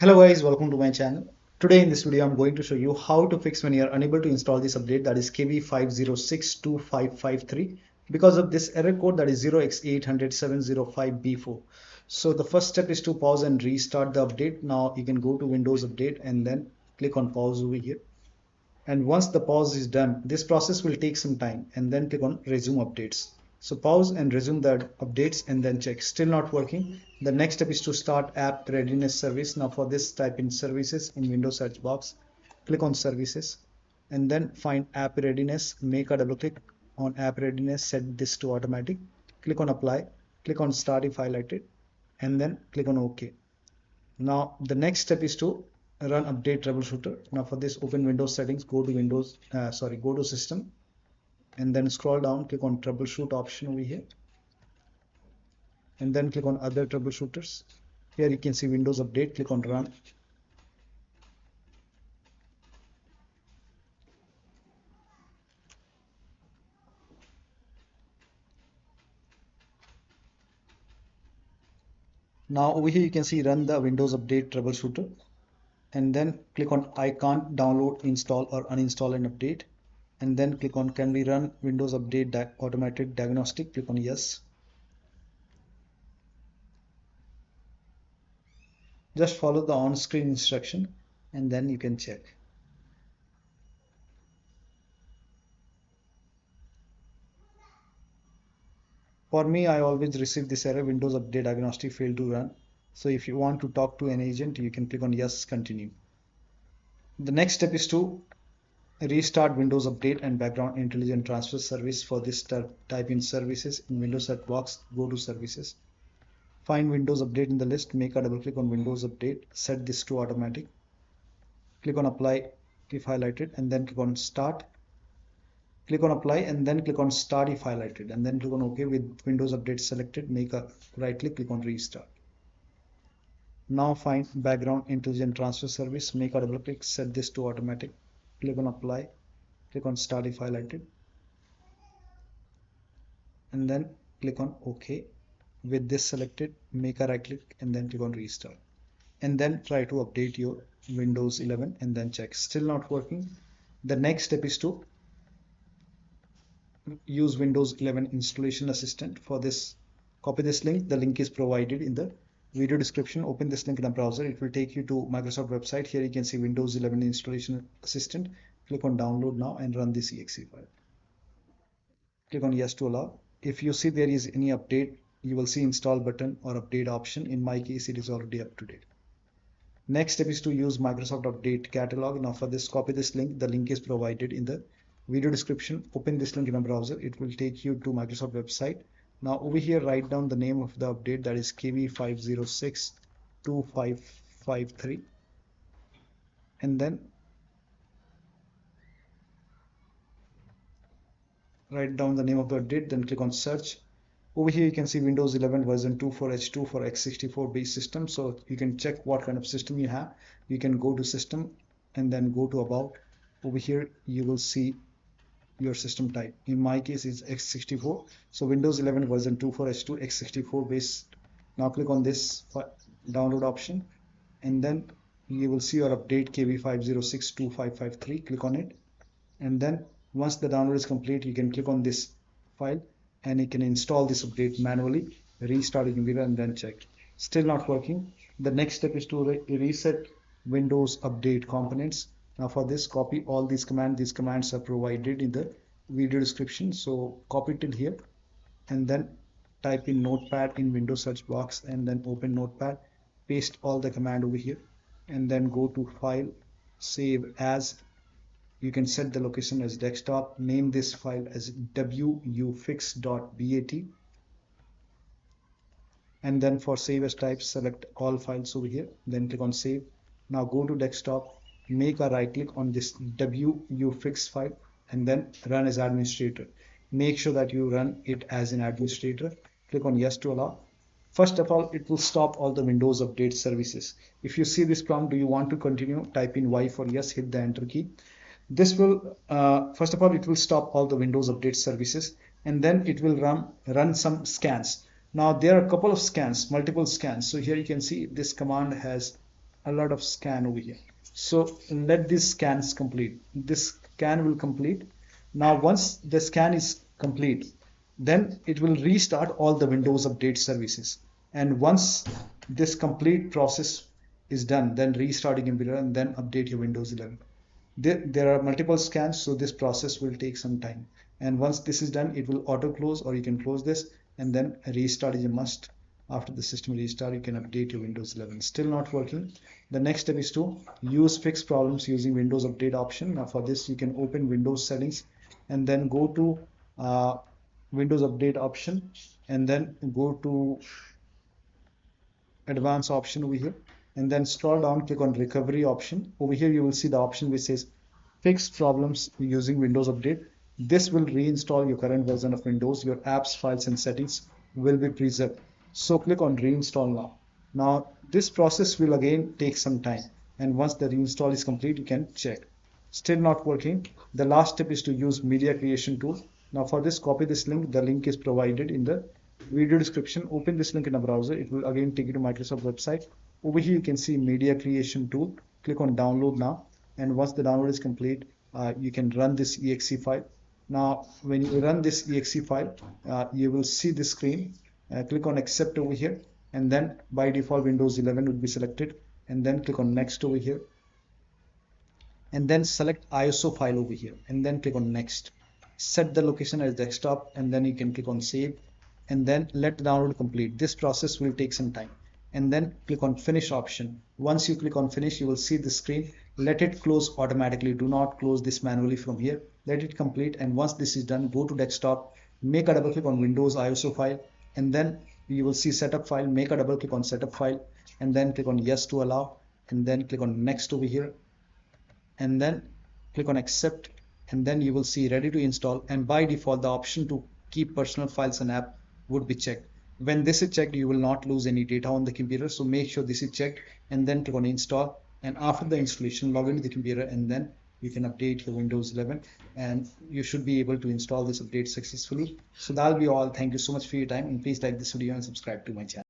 Hello guys, welcome to my channel. Today in this video I'm going to show you how to fix when you are unable to install this update, that is KB5062553, because of this error code, that is 0x800705b4. So the first step is to pause and restart the update. Now you can go to Windows Update and then click on pause over here. And once the pause is done, this process will take some time, and then click on resume updates. So pause and resume the updates and then check. Still not working. The next step is to start app readiness service. Now for this, type in services in Windows search box, click on services and then find app readiness. Make a double click on app readiness, set this to automatic, click on apply, click on start if highlighted and then click on OK. Now the next step is to run update troubleshooter. Now for this, open Windows settings, go to system and then scroll down, click on troubleshoot option over here and then click on other troubleshooters. Here you can see Windows Update, click on run. Now over here you can see run the Windows Update troubleshooter and then click on I can't download, install or uninstall an update and then click on can we run Windows Update automated diagnostic, click on yes. Just follow the on-screen instruction and then you can check. For me, I always receive this error, Windows Update Diagnostic failed to run. So if you want to talk to an agent, you can click on yes, continue. The next step is to restart Windows Update and Background Intelligent Transfer Service. For this, type in services in Windows search box, go to services. Find Windows Update in the list, make a double click on Windows Update, set this to automatic. Click on apply if highlighted and then click on start. Click on apply and then click on start if highlighted and then click on OK with Windows Update selected. Make a right click, click on restart. Now find Background Intelligent Transfer Service, make a double click, set this to automatic. Click on apply, click on start if highlighted and then click on OK. With this selected, make a right click and then click on restart and then try to update your Windows 11 and then check. Still not working. The next step is to use Windows 11 installation assistant. For this, copy this link. The link is provided in the video description. Open this link in a browser. It will take you to Microsoft website. Here you can see Windows 11 installation assistant. Click on download now and run this exe file. Click on yes to allow. If you see there is any update, you will see install button or update option. In my case, it is already up to date. Next step is to use Microsoft Update Catalog. Now for this, copy this link. The link is provided in the video description. Open this link in a browser. It will take you to Microsoft website. Now over here, write down the name of the update, that is KB5062553 and then write down the name of the update, then click on search. Over here you can see Windows 11 version 2.4H2 for x64 based system. So you can check what kind of system you have. You can go to system and then go to about. Over here you will see your system type. In my case is x64. So Windows 11 version 2.4H2 x64 based. Now click on this download option and then you will see your update KB5062553. Click on it and then once the download is complete, you can click on this file and you can install this update manually, restart your computer and then check. Still not working. The next step is to reset Windows Update components. Now for this, copy all these commands. These commands are provided in the video description. So copy it here and then type in notepad in Windows search box and then open notepad, paste all the command over here and then go to file, save as. You can set the location as desktop, name this file as wuauserv.bat and then for save as type, select all files over here, then click on save. Now go to desktop, make a right click on this wuauserv file and then run as administrator. Make sure that you run it as an administrator. Click on yes to allow. First of all, it will stop all the Windows Update services. If you see this prompt, do you want to continue? Type in Y for yes, hit the enter key. This will, first of all, it will stop all the Windows Update services and then it will run some scans. Now there are a couple of scans, multiple scans. So here you can see this command has a lot of scan over here. So let these scans complete. This scan will complete. Now once the scan is complete, then it will restart all the Windows Update services. And once this complete process is done, then restart your computer and then update your Windows 11. There are multiple scans, so this process will take some time. And once this is done, it will auto close, or you can close this and then restart is a must. After the system restart, you can update your Windows 11. Still not working. The next step is to use fix problems using Windows Update option. Now for this, you can open Windows settings and then go to Windows Update option and then go to advanced option over here and then scroll down, click on recovery option. Over here you will see the option which says fix problems using Windows Update. This will reinstall your current version of Windows. Your apps, files and settings will be preserved. So click on reinstall now. Now this process will again take some time, and once the reinstall is complete, you can check. Still not working. The last step is to use media creation tool. Now for this, copy this link. The link is provided in the video description. Open this link in a browser. It will again take you to Microsoft website. Over here you can see media creation tool. Click on download now, and once the download is complete, you can run this exe file. Now when you run this exe file, you will see this screen. Click on accept over here, and then by default Windows 11 would be selected, and then click on next over here, and then select ISO file over here, and then click on next. Set the location as desktop, and then you can click on save, and then let the download complete. This process will take some time, and then click on finish option. Once you click on finish, you will see the screen. Let it close automatically. Do not close this manually from here. Let it complete, and once this is done, go to desktop, make a double click on Windows ISO file, and then you will see setup file. Make a double click on setup file, and then click on yes to allow, and then click on next over here, and then click on accept, and then you will see ready to install. And by default, the option to keep personal files and app would be checked. When this is checked, you will not lose any data on the computer, so make sure this is checked, and then click on install. And after the installation, log into the computer, and then you can update your Windows 11, and you should be able to install this update successfully. So that'll be all. Thank you so much for your time, and please like this video and subscribe to my channel.